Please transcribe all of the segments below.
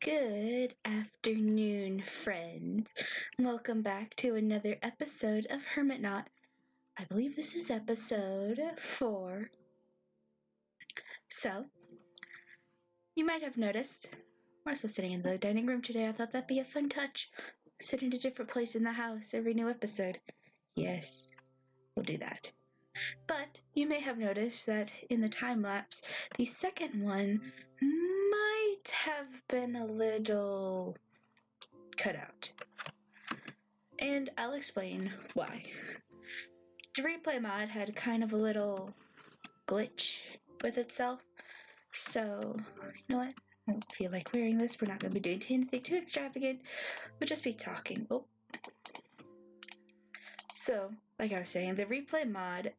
Good afternoon, friends. Welcome back to another episode of Hermit. I believe this is episode 4. So, you might have noticed, we're also sitting in the dining room today. I thought that'd be a fun touch. Sit in a different place in the house every new episode. Yes, we'll do that. But you may have noticed that in the time lapse, the second one might have been a little cut out. And I'll explain why. The replay mod had kind of a little glitch with itself. So, you know what? I don't feel like wearing this. We're not going to be doing anything too extravagant. We'll just be talking. Oh. So, like I was saying, the replay mod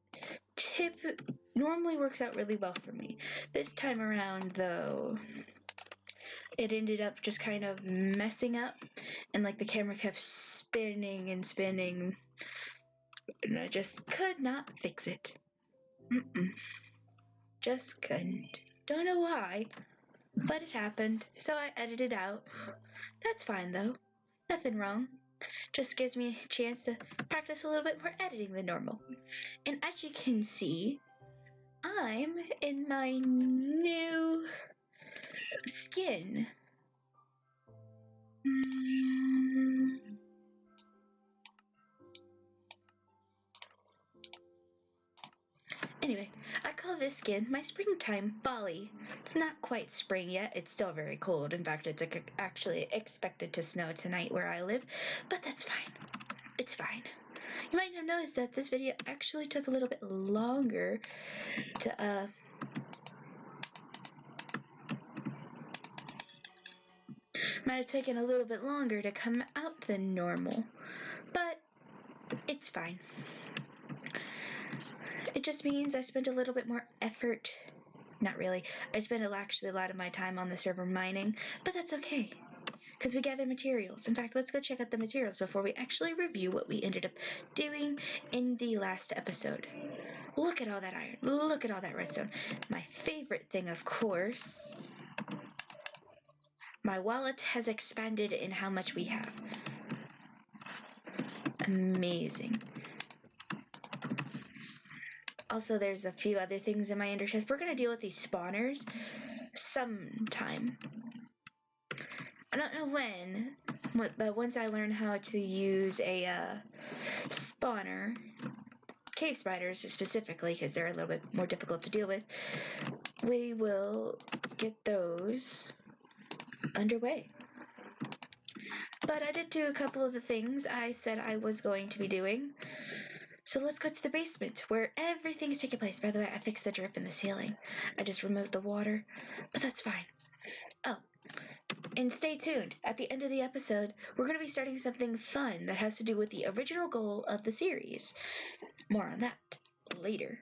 normally works out really well for me. This time around, though, it ended up just kind of messing up, and like the camera kept spinning and spinning, and I just could not fix it. Just couldn't. Don't know why, but it happened, so I edited out. That's fine though. Nothing wrong. Just gives me a chance to practice a little bit more editing than normal. And as you can see, I'm in my new skin. Anyway, I call this skin my springtime Bali. It's not quite spring yet. It's still very cold. In fact, it's actually expected to snow tonight where I live, but that's fine. It's fine. You might have noticed that this video actually took a little bit longer to, might have taken a little bit longer to come out than normal, but it's fine. It just means I spent a little bit more effort. Not really. I spent actually a lot of my time on the server mining, but that's okay, because we gather materials. In fact, let's go check out the materials before we actually review what we ended up doing in the last episode. Look at all that iron. Look at all that redstone. My favorite thing, of course, my wallet has expanded in how much we have. Amazing. Also, there's a few other things in my ender chest. We're going to deal with these spawners sometime. I don't know when, but once I learn how to use a spawner, cave spiders specifically, because they're a little bit more difficult to deal with, we will get those underway. But I did do a couple of the things I said I was going to be doing. So let's go to the basement, where everything's taking place. By the way, I fixed the drip in the ceiling. I just removed the water, but that's fine. Oh, and stay tuned. At the end of the episode, we're going to be starting something fun that has to do with the original goal of the series. More on that later.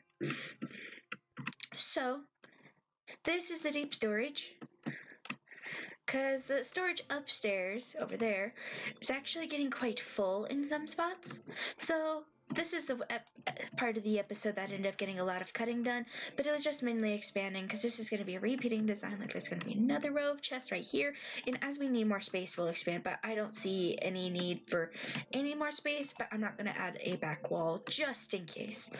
So, this is the deep storage, because the storage upstairs, over there, is actually getting quite full in some spots. So, this is the part of the episode that ended up getting a lot of cutting done, but it was just mainly expanding, because this is going to be a repeating design. Like, there's going to be another row of chests right here, and as we need more space, we'll expand, but I don't see any need for any more space, but I'm not going to add a back wall, just in case.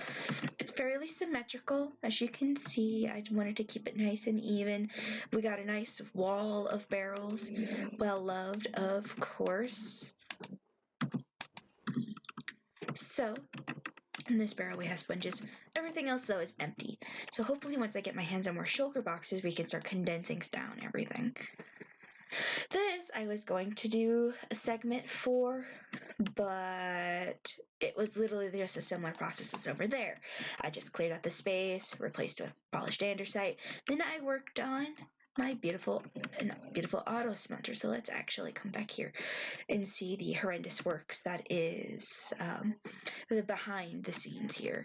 It's fairly symmetrical, as you can see. I wanted to keep it nice and even. We got a nice wall of barrels, well loved, of course. So, in this barrel we have sponges. Everything else, though, is empty. So hopefully once I get my hands on more shulker boxes, we can start condensing down everything. This I was going to do a segment for, but it was literally just a similar process as over there. I just cleared out the space, replaced it with polished andesite. Then I worked on my beautiful auto smelter. So let's actually come back here and see the horrendous works that is the behind the scenes here.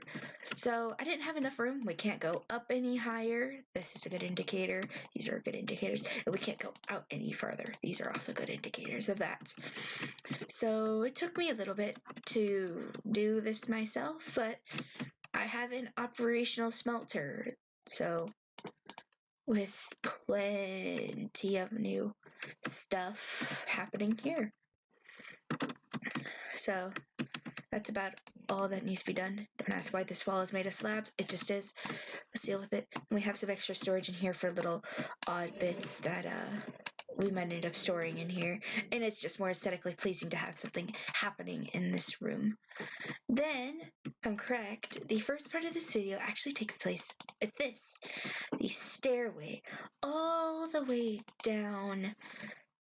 So I didn't have enough room. We can't go up any higher. This is a good indicator. These are good indicators. And we can't go out any further. These are also good indicators of that. So it took me a little bit to do this myself, but I have an operational smelter. So with plenty of new stuff happening here. So that's about all that needs to be done. Don't ask why this wall is made of slabs. It just is. Let's deal with it. And we have some extra storage in here for little odd bits that we might end up storing in here. And it's just more aesthetically pleasing to have something happening in this room. Then, if I'm correct, the first part of this video actually takes place at this. The stairway all the way down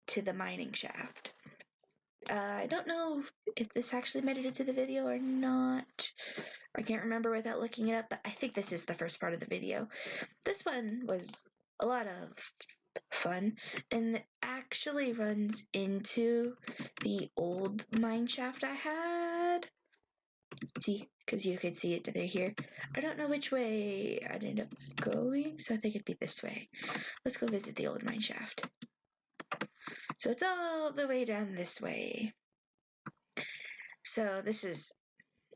to the mining shaft. I don't know if this actually made it into the video or not. I can't remember without looking it up, but I think this is the first part of the video. This one was a lot of fun, and it actually runs into the old mine shaft I had. See, because you could see it here. I don't know which way I'd end up going, so I think it'd be this way. Let's go visit the old mine shaft. So it's all the way down this way. So this is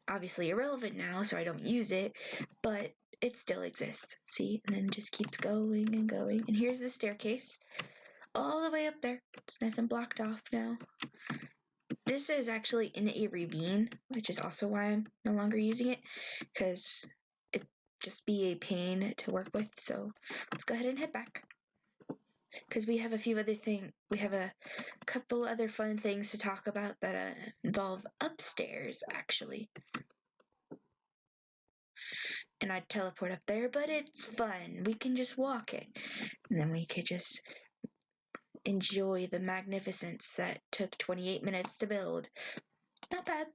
obviously irrelevant now, so I don't use it, but it still exists. See, and then it just keeps going and going. And here's the staircase all the way up there. It's nice and blocked off now. This is actually in a ravine, which is also why I'm no longer using it, because it'd just be a pain to work with. So let's go ahead and head back, because we have a few other things. We have a couple other fun things to talk about that involve upstairs, actually. And I'd teleport up there, but it's fun. We can just walk it, and then we could just enjoy the magnificence that took 28 minutes to build. Not bad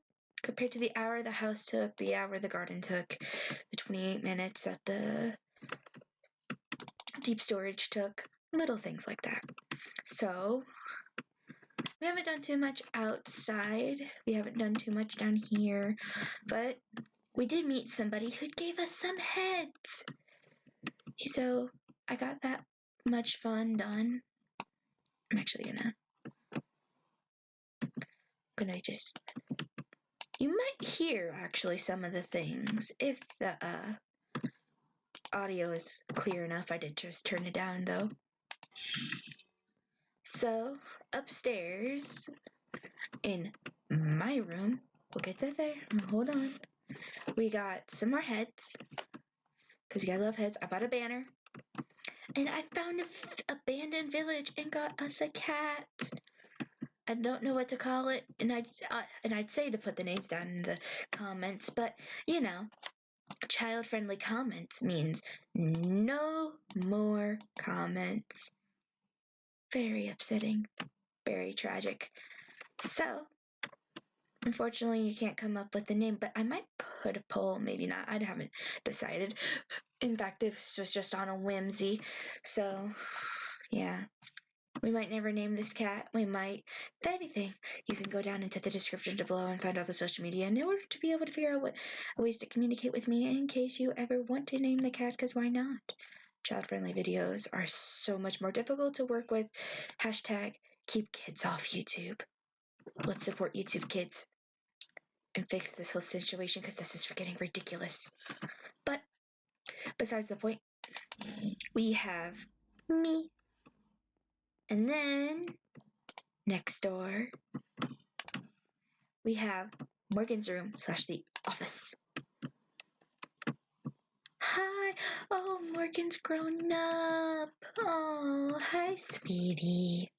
compared to the hour the house took, the hour the garden took, the 28 minutes that the deep storage took, little things like that. So we haven't done too much outside. We haven't done too much down here, but we did meet somebody who gave us some heads. So I got that much fun done. I'm actually gonna just, you might hear actually some of the things if the audio is clear enough. I did just turn it down though. So upstairs in my room, we'll get that there. Hold on. We got some more heads, because you gotta love heads. I bought a banner, and I found an abandoned village and got us a cat. I don't know what to call it, and I'd say to put the names down in the comments, but you know, child-friendly comments means no more comments. Very upsetting, very tragic. So, unfortunately, you can't come up with the name, but I might put a poll, maybe not. I haven't decided. In fact, this was just on a whimsy. So, yeah. We might never name this cat. We might. If anything, you can go down into the description below and find all the social media in order to be able to figure out what ways to communicate with me in case you ever want to name the cat, because why not? Child-friendly videos are so much more difficult to work with. Hashtag keep kids off YouTube. Let's support YouTube Kids and fix this whole situation, because this is getting ridiculous. But besides the point, we have me. And then next door, we have Morgan's room / the office. Hi. Oh, Morgan's grown up. Oh, hi, sweetie.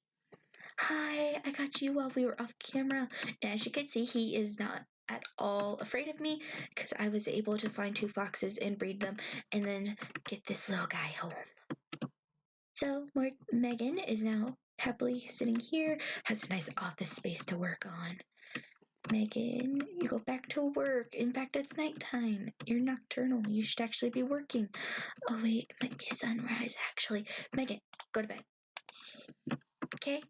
Hi, I got you while we were off camera. And as you can see, he is not at all afraid of me, because I was able to find 2 foxes and breed them and then get this little guy home. So Megan is now happily sitting here, has a nice office space to work on. Megan, you go back to work. In fact, it's nighttime. You're nocturnal. You should actually be working. Oh wait, it might be sunrise actually. Megan, go to bed. Okay?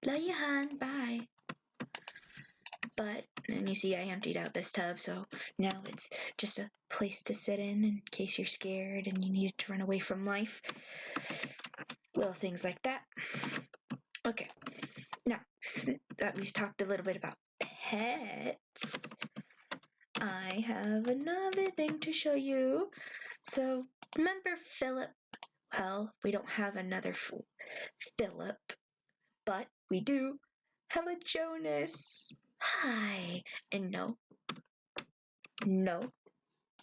Love you, hon. Bye. But, and you see I emptied out this tub, so now it's just a place to sit in case you're scared and you need to run away from life. Little things like that. Okay, now that we've talked a little bit about pets, I have another thing to show you. So, remember Philip? Well, we don't have another Philip. but we do have a Jonas. Hi. And no,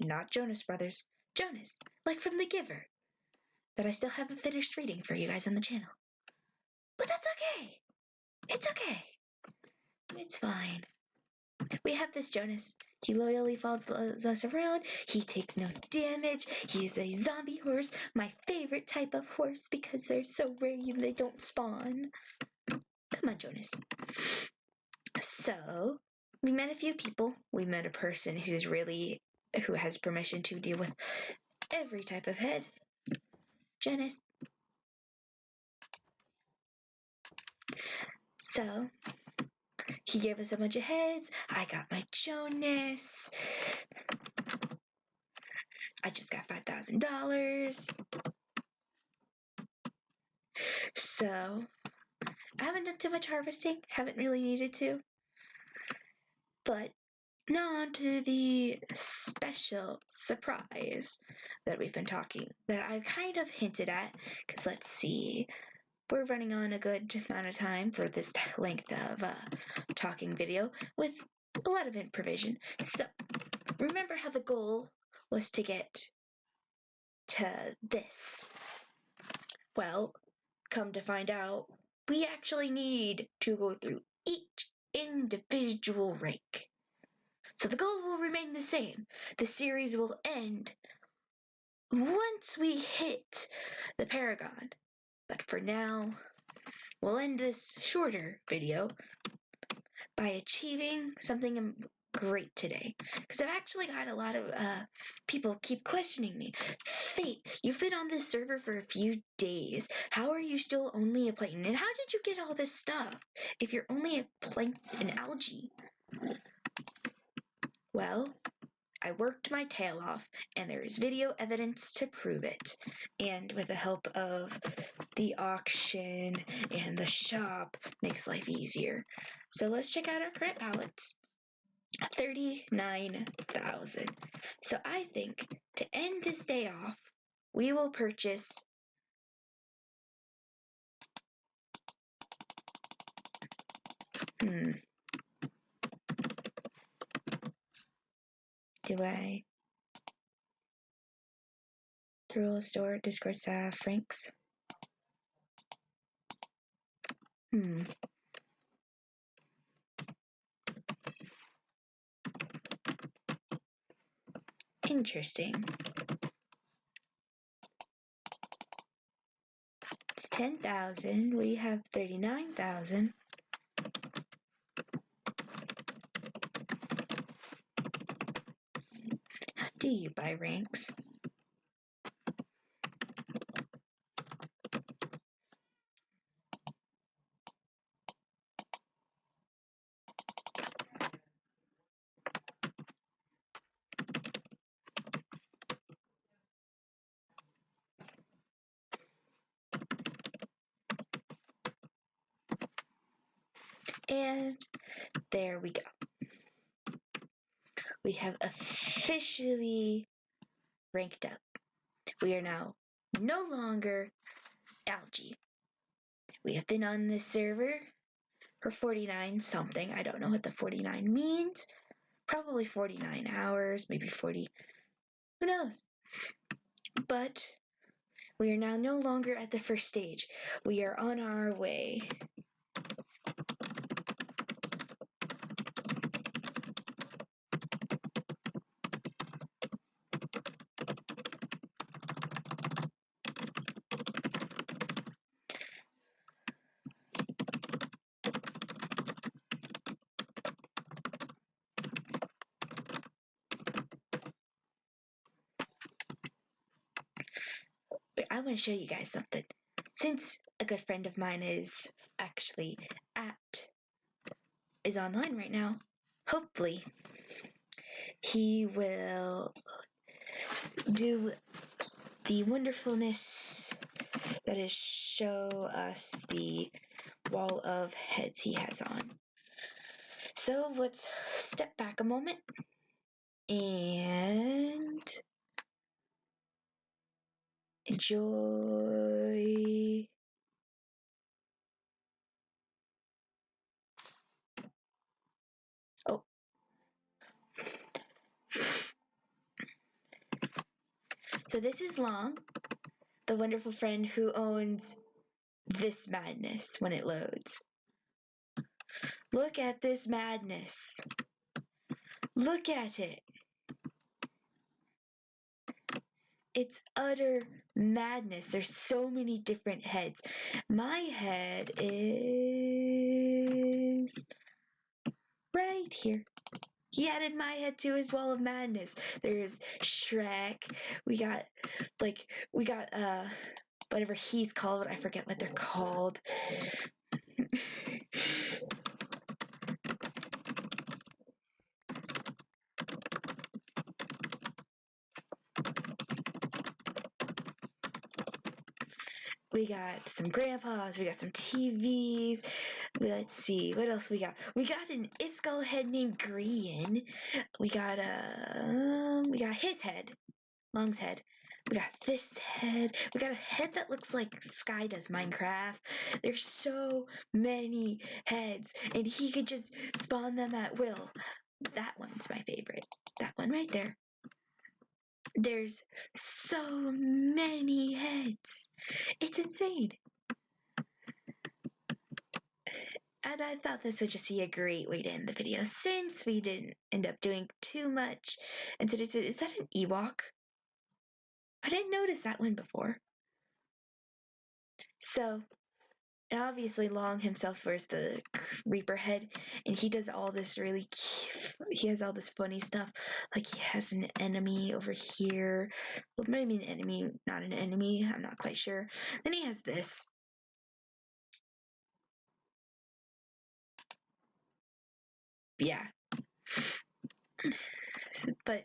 not Jonas Brothers. Jonas, like from The Giver, that I still haven't finished reading for you guys on the channel. But that's okay. It's okay. It's fine. We have this Jonas. He loyally follows us around. He takes no damage. He's a zombie horse, my favorite type of horse because they're so rare they don't spawn. Come on, Jonas. So, we met a few people. We met a person who has permission to deal with every type of head. Jonas. So, he gave us a bunch of heads. I got my Jonas. I just got $5,000. So, I haven't done too much harvesting. Haven't really needed to. But now on to the special surprise that we've been that I kind of hinted at. Because let's see. We're running on a good amount of time for this length of talking video with a lot of improvisation. So, remember how the goal was to get to this? Well, come to find out, we actually need to go through each individual rank. So the goal will remain the same. The series will end once we hit the Paragon. But for now, we'll end this shorter video by achieving something great today. Because I've actually got a lot of people keep questioning me. Fate, you've been on this server for a few days. How are you still only a plankton? And how did you get all this stuff if you're only a plankton and algae? Well, I worked my tail off, and there is video evidence to prove it. And with the help of the auction and the shop, makes life easier. So let's check out our current balance. 39,000. So I think to end this day off, we will purchase do I throw a store Discord staff Franks? Interesting. It's 10,000. We have 39,000. How do you buy ranks? And there we go. We have officially ranked up. We are now no longer algae. We have been on this server for 49 something. I don't know what the 49 means. Probably 49 hours, maybe 40. Who knows? But we are now no longer at the first stage. We are on our way. But I want to show you guys something. Since a good friend of mine is actually is online right now, hopefully he will do the wonderfulness that is show us the wall of heads he has on. So let's step back a moment and enjoy So this is Long, the wonderful friend who owns this madness when it loads. Look at this madness. Look at it. It's utter madness. There's so many different heads. My head is right here. He added my head to his wall of madness. There's Shrek. We got whatever he's called. I forget what they're called. We got some grandpas, we got some TVs. Let's see, what else we got? We got an Iskall head named Grian. We got his head, Long's head. We got this head. We got a head that looks like Sky does Minecraft. There's so many heads, and he could just spawn them at will. That one's my favorite. That one right there. There's so many heads. It's insane. And I thought this would just be a great way to end the video since we didn't end up doing too much. And today's video, is that an Ewok? I didn't notice that one before. So, and obviously Long himself wears the Reaper head, and he does all this he has all this funny stuff. Like he has an enemy over here. Well, maybe an enemy, not an enemy. I'm not quite sure. Then he has this. Yeah. But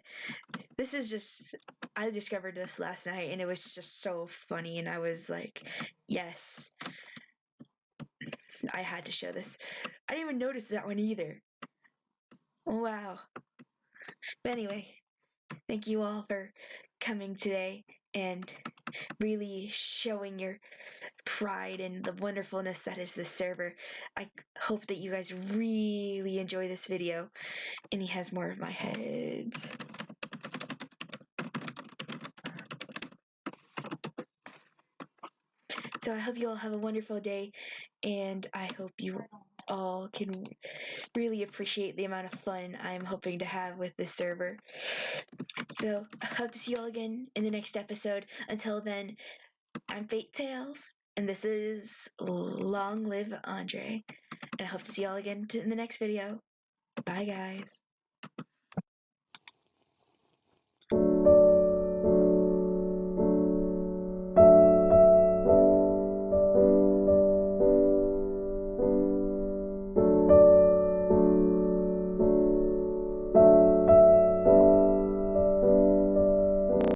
this is just, I discovered this last night and it was just so funny, and I was like, yes, I had to show this. I didn't even notice that one either. Wow. But anyway, thank you all for coming today and really showing your pride and the wonderfulness that is this server. I hope that you guys really enjoy this video. And he has more of my heads. So I hope you all have a wonderful day, and I hope you all can really appreciate the amount of fun I'm hoping to have with this server. So I hope to see you all again in the next episode. Until then, I'm Fate Tales, and this is Long Live Andre. And I hope to see you all again in the next video. Bye, guys.